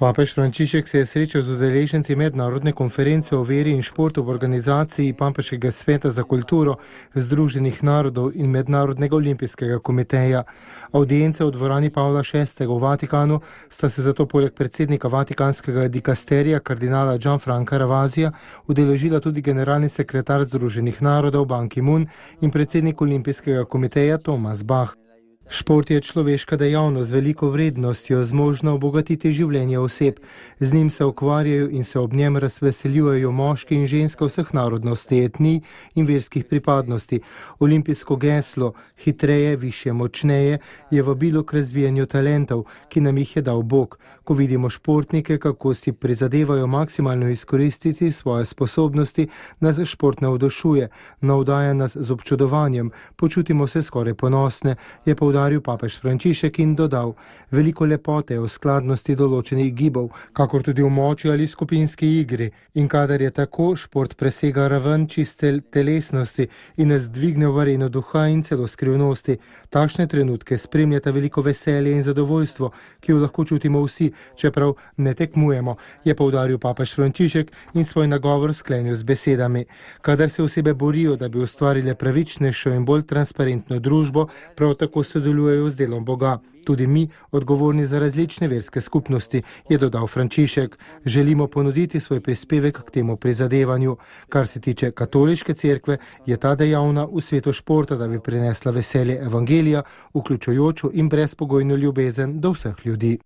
Papež Frančišek se je srečal z udeleženci mednarodne konference o veri in športu v organizaciji Papežskega sveta za kulturo Združenih narodov in Mednarodnega olimpijskega komiteja. Avdience v dvorani Pavla VI. V Vatikanu sta se zato poleg predsednika vatikanskega dikasterija kardinala Gianfranca Ravasija udeležila tudi generalni sekretar Združenih narodov Ban Ki-moon in predsednik olimpijskega komiteja Thomas Bach. Šport je človeška dejavnost z veliko vrednostjo, zmožna obogatiti življenje oseb. Z njim se ukvarjajo in se ob njem razveseljujejo moški in ženske vseh narodnosti, etnij in verskih pripadnosti. Olimpijsko geslo hitreje, višje, močneje je vabilo k razvijanju talentov, ki nam jih je dal Bog. Ko vidimo športnike, kako si prizadevajo maksimalno izkoristiti svoje sposobnosti, nas šport navdušuje, navdaja nas z občudovanjem, počutimo se skoraj ponosne, je poudaril papež Frančišek in dodal: veliko lepote v skladnosti določenih gibov, kakor tudi v moči ali skupinski igri. In kadar je tako, šport presega raven čiste telesnosti in nas dvigne v areno duha in celo skrivnosti. Takšne trenutke spremljata veliko veselje in zadovoljstvo, ki jo lahko čutimo vsi, čeprav ne tekmujemo, je poudaril papež Frančišek in svoj nagovor sklenil z besedami: kadar se osebe borijo, da bi ustvarile pravičnejšo in bolj transparentno družbo, prav tako sodelujejo z delom Boga. Tudi mi, odgovorni za različne verske skupnosti, je dodal Frančišek. Želimo ponuditi svoj prispevek k temu prizadevanju. Kar se tiče katoliške cerkve, je ta dejavna v svetu športa, da bi prinesla veselje evangelija, vključujočo in brezpogojno ljubezen do vseh ljudi.